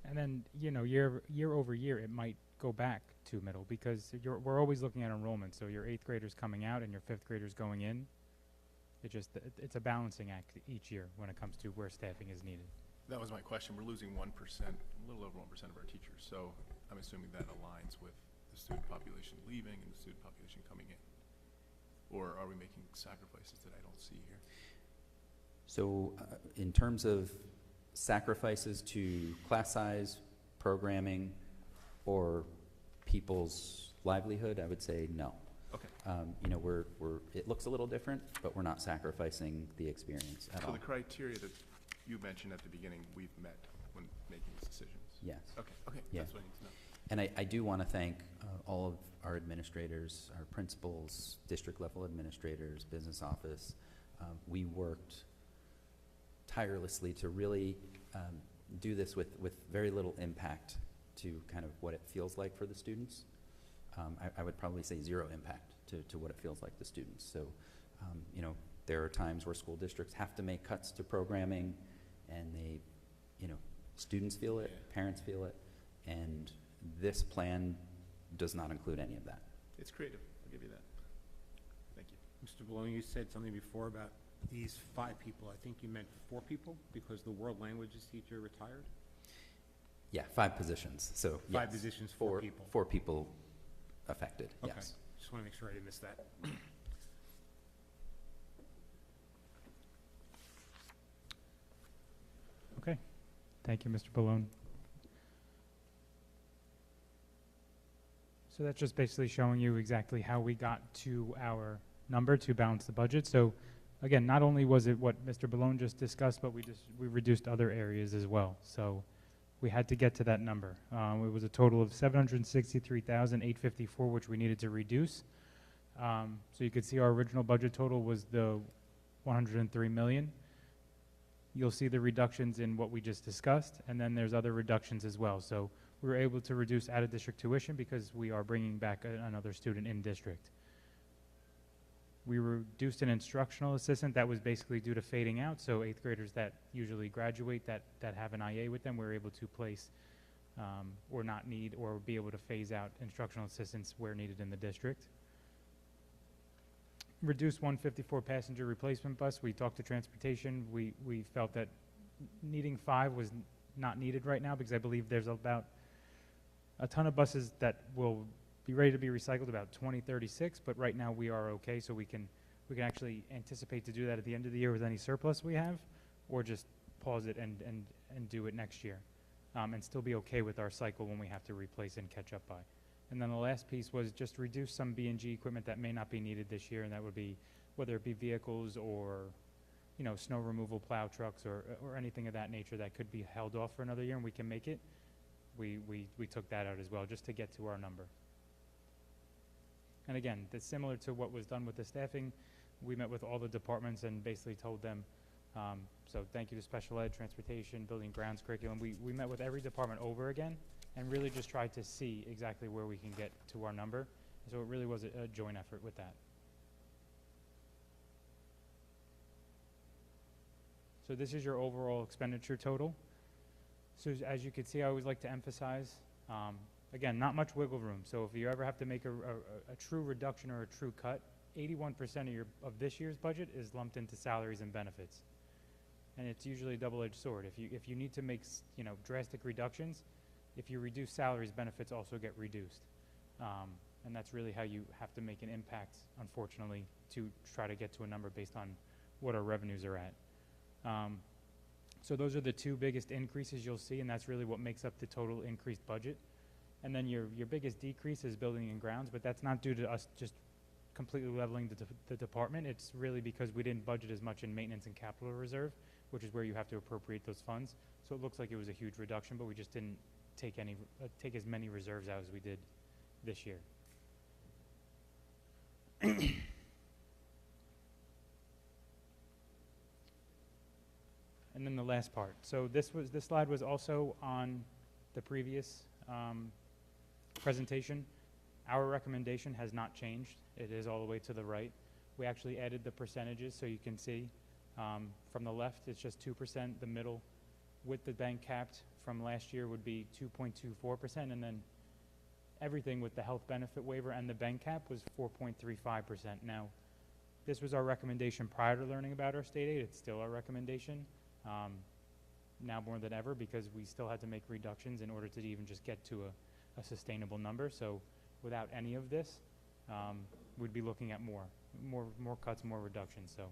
And then, year over year, it might go back to middle because we're always looking at enrollment. So your 8th graders coming out and your 5th graders going in. It's a balancing act each year when it comes to where staffing is needed. That was my question. We're losing 1%, a little over 1% of our teachers. So I'm assuming that aligns with the student population leaving and the student population coming in. Or are we making sacrifices that I don't see here? So in terms of sacrifices to class size, programming, or people's livelihood, I would say no. Okay. You know, it looks a little different, but we're not sacrificing the experience at So all. the criteria that you mentioned at the beginning, we've met when making these decisions? Yes. Okay, Yeah. that's what I need to know. And I do want to thank all of our administrators, our principals, district level administrators, business office. We worked tirelessly to really do this with very little impact to kind of what it feels like for the students. I would probably say zero impact to what it feels like to students. So, you know, there are times where school districts have to make cuts to programming, and they, you know, students feel it, parents feel it, and this plan does not include any of that. It's creative, I'll give you that. Thank you. Mr. Baloney, you said something before about these 5 people. I think you meant 4 people because the world languages teacher retired? Yeah, 5 positions. So 5 yes, positions, 4 people. 4 people affected. Okay. Yes. Just want to make sure I didn't miss that. Okay. Thank you, Mr. Balone. So that's just basically showing you exactly how we got to our number to balance the budget. So again, not only was it what Mr. Balone just discussed, but we reduced other areas as well. So we had to get to that number. It was a total of $763,854, which we needed to reduce. So you could see our original budget total was the $103 million. You'll see the reductions in what we just discussed, and then there's other reductions as well. So we were able to reduce out-of-district tuition because we are bringing back another student in district. We reduced an instructional assistant that was basically due to fading out. So 8th graders that usually graduate that have an IA with them, we're able to place or not need or be able to phase out instructional assistants where needed in the district. Reduced 154 passenger replacement bus. We talked to transportation. We felt that needing 5 was not needed right now because I believe there's about a ton of buses that will be ready to be recycled about 2036, but right now we are okay, so we can actually anticipate to do that at the end of the year with any surplus we have, or just pause it and do it next year, and still be okay with our cycle when we have to replace and catch up by. And then the last piece was just reduce some B&G equipment that may not be needed this year, and that would be whether it be vehicles or, you know, snow removal plow trucks or anything of that nature that could be held off for another year and we can make it. We took that out as well just to get to our number. And again, that's similar to what was done with the staffing. We met with all the departments and basically told them, so thank you to special ed, transportation, building grounds, curriculum. We met with every department over again and really just tried to see exactly where we can get to our number. So it really was a joint effort with that. So this is your overall expenditure total. So as you can see, I always like to emphasize, again, not much wiggle room. So if you ever have to make a true reduction or a true cut, 81% of this year's budget is lumped into salaries and benefits. And it's usually a double-edged sword. If you need to make drastic reductions, if you reduce salaries, benefits also get reduced. And that's really how you have to make an impact, unfortunately, to try to get to a number based on what our revenues are at. So those are the 2 biggest increases you'll see, and that's really what makes up the total increased budget. And then your biggest decrease is building and grounds, but that's not due to us just completely leveling the department. It's really because we didn't budget as much in maintenance and capital reserve, which is where you have to appropriate those funds. So it looks like it was a huge reduction, but we just didn't take as many reserves out as we did this year. And then the last part. So this slide was also on the previous presentation. Our recommendation has not changed. It is all the way to the right. We actually added the percentages so you can see from the left it's just 2%. The middle with the bank capped from last year would be 2.24%, and then everything with the health benefit waiver and the bank cap was 4.35%. Now, this was our recommendation prior to learning about our state aid. It's still our recommendation. Now more than ever because we still had to make reductions in order to even just get to a sustainable number. So without any of this, we'd be looking at more. more cuts, more reductions, so. All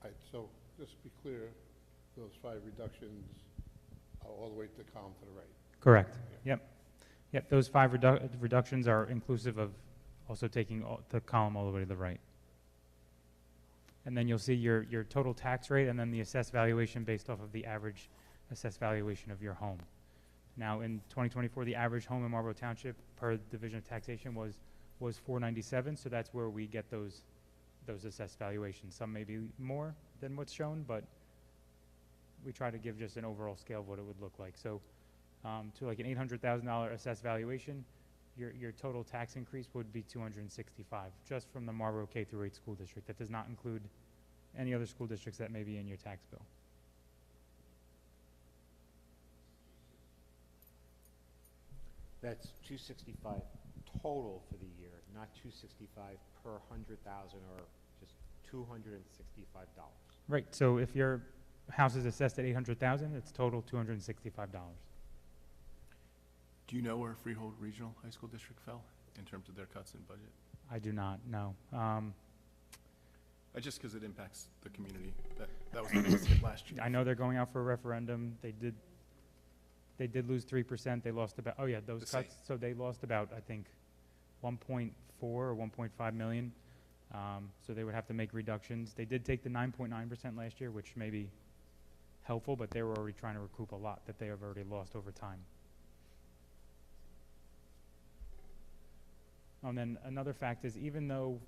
right, so just to be clear, those 5 reductions are all the way to the column to the right. Correct, yep. Yep, those 5 reductions are inclusive of also taking the column all the way to the right. And then you'll see your total tax rate and then the assessed valuation based off of the average assessed valuation of your home. Now, in 2024, the average home in Marlboro Township per Division of Taxation was $497, so that's where we get those assessed valuations. Some may be more than what's shown, but we try to give just an overall scale of what it would look like. So to like an $800,000 assessed valuation, your total tax increase would be $265 just from the Marlboro K-8 school district. That does not include any other school districts that may be in your tax bill. That's 265 total for the year, not 265 per 100,000 or just $265. Right, so if your house is assessed at $800,000, it's total $265. Do you know where Freehold Regional High School District fell in terms of their cuts in budget? I do not know. Just because it impacts the community. That was the biggest hit last year. I know they're going out for a referendum. They did lose 3%. They lost about, those cuts. So they lost about, I think, 1.4 or 1.5 million. So they would have to make reductions. They did take the 9.9% last year, which may be helpful, but they were already trying to recoup a lot that they have already lost over time. And then another fact is, even though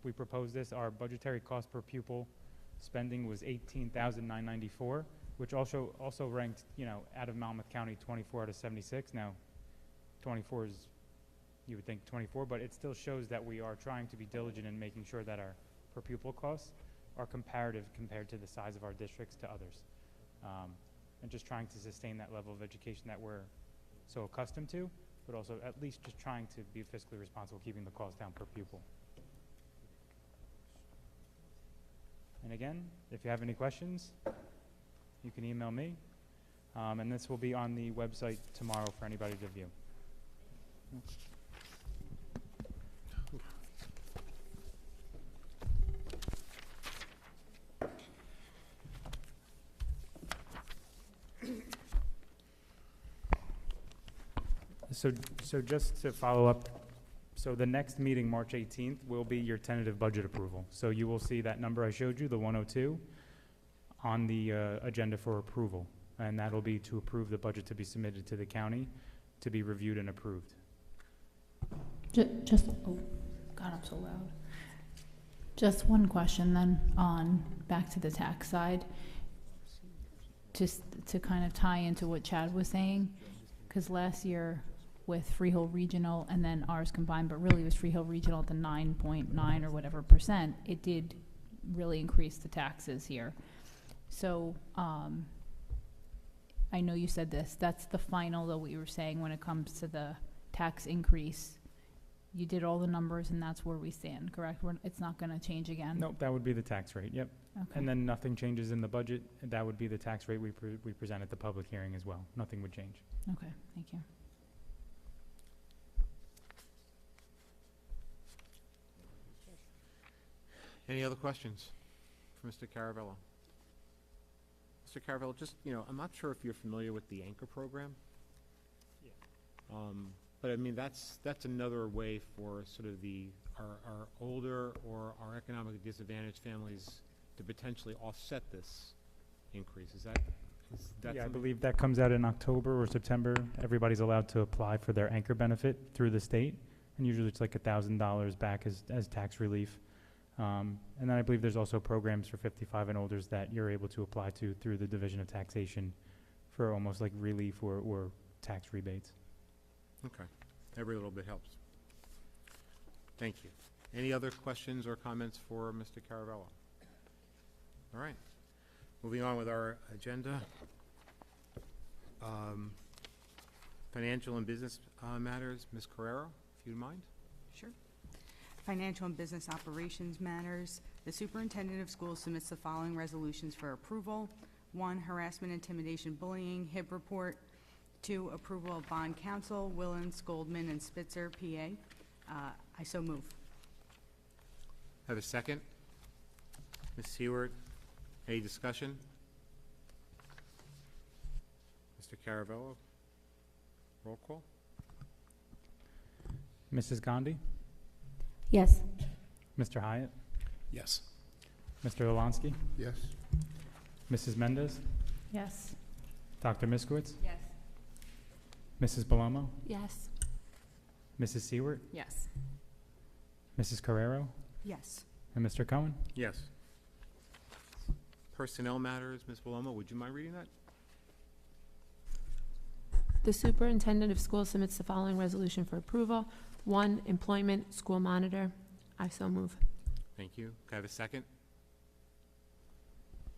we proposed this, our budgetary cost per pupil spending was $18,994, which also ranked, out of Monmouth County 24 out of 76. Now, 24 is, you would think 24, but it still shows that we are trying to be diligent in making sure that our per pupil costs are comparative compared to the size of our districts to others. And just trying to sustain that level of education that we're so accustomed to, but also at least just trying to be fiscally responsible, keeping the cost down per pupil. And again, if you have any questions, you can email me. And this will be on the website tomorrow for anybody to view. So just to follow up, so the next meeting, March 18th, will be your tentative budget approval. So you will see that number I showed you, the 102, on the agenda for approval. And that'll be to approve the budget to be submitted to the county to be reviewed and approved. Just, oh, God, I'm so loud. Just one question then on back to the tax side, just to kind of tie into what Chad was saying, because last year with Freehold Regional and then ours combined, but really it was Freehold Regional at the 9.9 or whatever %, it did really increase the taxes here. So I know you said this, that's the final though what you were saying when it comes to the tax increase. You did all the numbers and that's where we stand, correct? It's not going to change again? Nope, that would be the tax rate, yep. Okay. And then nothing changes in the budget. That would be the tax rate we present at the public hearing as well. Nothing would change. Okay, thank you. Any other questions for Mr. Caravello? Mr. Caravello, just, I'm not sure if you're familiar with the Anchor program. Yeah. But I mean, that's another way for sort of our older or our economically disadvantaged families to potentially offset this increase. Is that Yeah, I believe that comes out in October or September. Everybody's allowed to apply for their Anchor benefit through the state, and usually it's like $1,000 back as tax relief. And then I believe there's also programs for 55 and olders that you're able to apply to through the Division of Taxation for almost like relief or tax rebates. Okay. Every little bit helps. Thank you. Any other questions or comments for Mr. Caravello? All right. Moving on with our agenda. Financial and business matters. Ms. Carrero, if you mind. Sure. Financial and business operations matters. The superintendent of schools submits the following resolutions for approval. 1, harassment, intimidation, bullying, HIB report. 2, approval of bond counsel, Willens, Goldman, and Spitzer, PA. I so move. Have a second? Ms. Seward, any discussion? Mr. Caravello, roll call? Mrs. Gandhi, Yes. Mr. Hyatt, Yes. Mr. Olansky, Yes. Mrs. Mendez, Yes. Dr. Miskowitz, Yes. Mrs. Palomo, Yes. Mrs. Seward, Yes. Mrs. Carrero, Yes. and Mr. Cohen. Yes. Personnel matters, Ms. Palomo, would you mind reading that? The superintendent of schools submits the following resolution for approval. 1, employment, school monitor. I so move. Thank you. Can I have a second?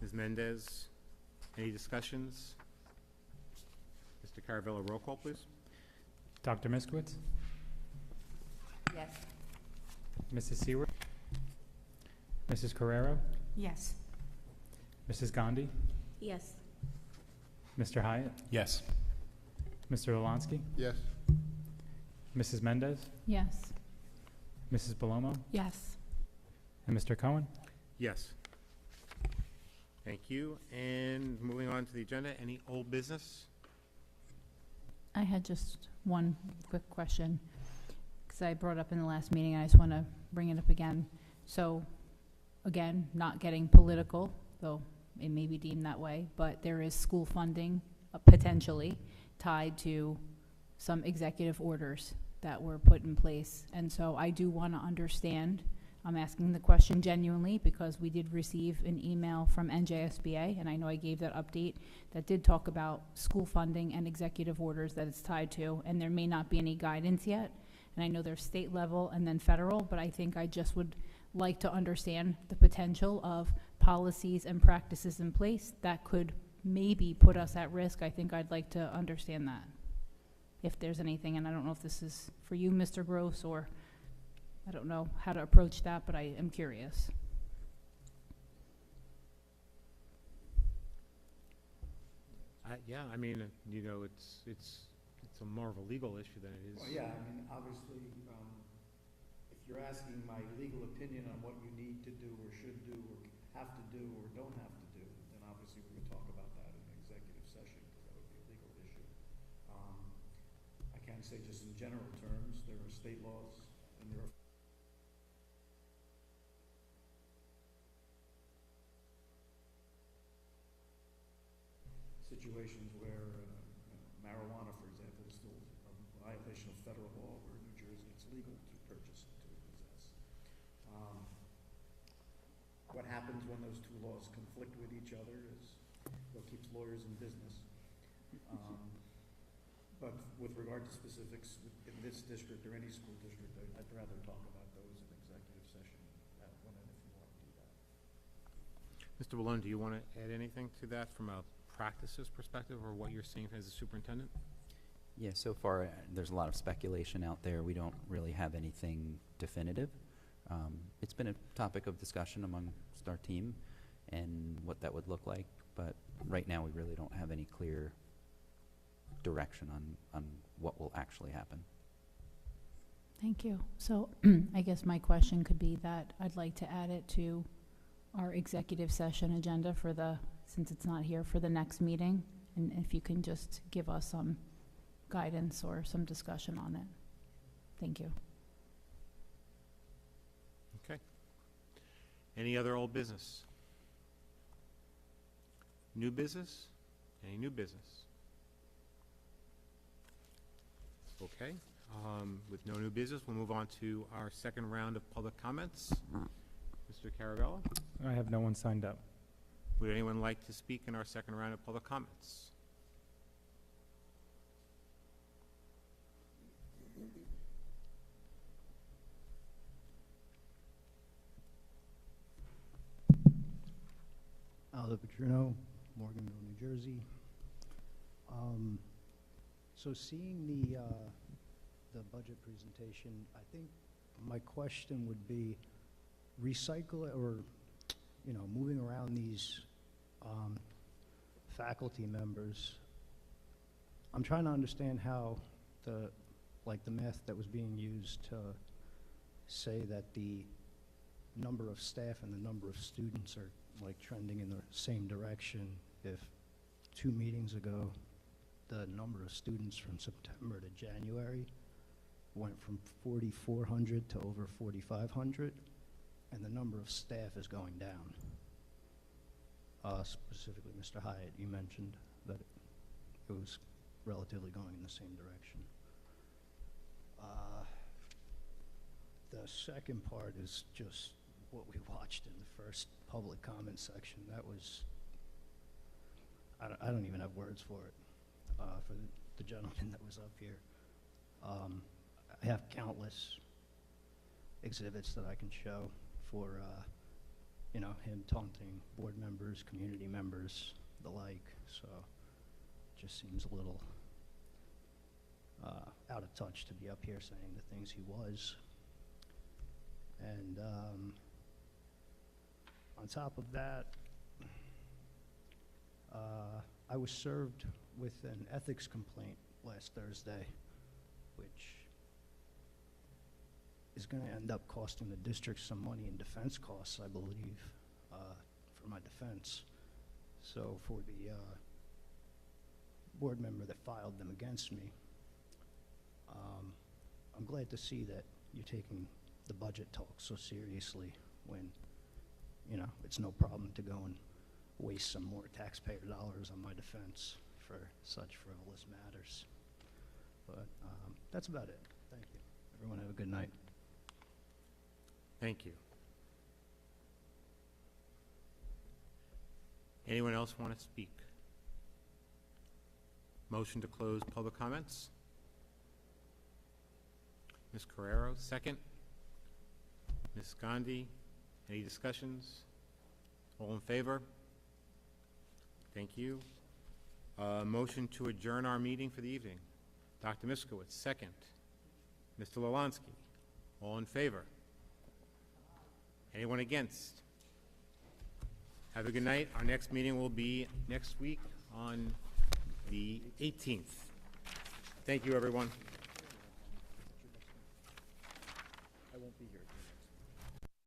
Ms. Mendez, any discussions? Mr. Caravello, roll call, please. Dr. Miskowitz, Yes. Mrs. Seward, Mrs. Carrero, Yes. Mrs. Gandhi, Yes. Mr. Hyatt, Yes. Mr. Olansky, Yes. Mrs. Mendez, Yes. Mrs. Palomo, Yes. and Mr. Cohen. Yes. Thank you. And moving on to the agenda, any old business? I had just one quick question, because I brought up in the last meeting, and I just want to bring it up again. So, again, not getting political, though it may be deemed that way, but there is school funding potentially tied to some executive orders that were put in place. And so I do want to understand, I'm asking the question genuinely because we did receive an email from NJSBA, and I know I gave that update, that did talk about school funding and executive orders that it's tied to, and there may not be any guidance yet. And I know there's state level and then federal, but I think I just would like to understand the potential of policies and practices in place that could maybe put us at risk. I think I'd like to understand that, if there's anything, and I don't know if this is for you, Mr. Gross, or I don't know how to approach that, but I am curious. Yeah, I mean, you know, it's a more of a legal issue than it is. Well, yeah, I mean, obviously, if you're asking my legal opinion on what you need to do or should do or have to do or don't have to do, then obviously we would talk about that in an executive session, because that would be a legal issue. I can say just in general terms, there are state laws and there are situations where marijuana, for example, is still a violation of federal law, where in New Jersey it's legal to purchase and to possess. What happens when those two laws conflict with each other is what keeps lawyers in business. But with regard to specifics in this district or any school district, I'd rather talk about those in executive session when and if you want to do that. Mr. Malone, do you want to add anything to that from a practices perspective, or what you're seeing as a superintendent? Yeah, so far, there's a lot of speculation out there. We don't really have anything definitive. It's been a topic of discussion amongst our team and what that would look like, but right now we really don't have any clear direction on what will actually happen. Thank you. So I guess my question could be that I'd like to add it to our executive session agenda for since it's not here, for the next meeting, and if you can just give us some guidance or some discussion on it. Thank you. Okay. Any other old business? New business? Any new business? Okay. With no new business, we'll move on to our second round of public comments. Mr. Caravello, I have no one signed up. would anyone like to speak in our second round of public comments? Aldo Petrino, Morganville, New Jersey. So seeing the budget presentation, I think my question would be recycle or, moving around these faculty members. I'm trying to understand how the math that was being used to say that the number of staff and the number of students are like trending in the same direction. If 2 meetings ago, the number of students from September to January went from 4,400 to over 4,500, and the number of staff is going down. Specifically, Mr. Hyatt, you mentioned that it was relatively going in the same direction. The second part is just what we watched in the first public comment section. That was, I don't even have words for it, for the gentleman that was up here. I have countless exhibits that I can show for, you know, him taunting board members, community members, the like, so it just seems a little out of touch to be up here saying the things he was. And on top of that, I was served with an ethics complaint last Thursday, which is going to end up costing the district some money in defense costs, I believe, for my defense. So for the board member that filed them against me, I'm glad to see that you're taking the budget talk so seriously when, you know, it's no problem to go and waste some more taxpayer dollars on my defense for such frivolous matters. But that's about it. Thank you. Everyone have a good night. Thank you. Anyone else want to speak? Motion to close public comments? Ms. Carrero, second. Ms. Gandhi, any discussions? All in favor? Thank you. Motion to adjourn our meeting for the evening. Dr. Miskowitz, second. Mr. Lalanski, all in favor? Anyone against? Have a good night. Our next meeting will be next week on the 18th. Thank you, everyone. I won't be here.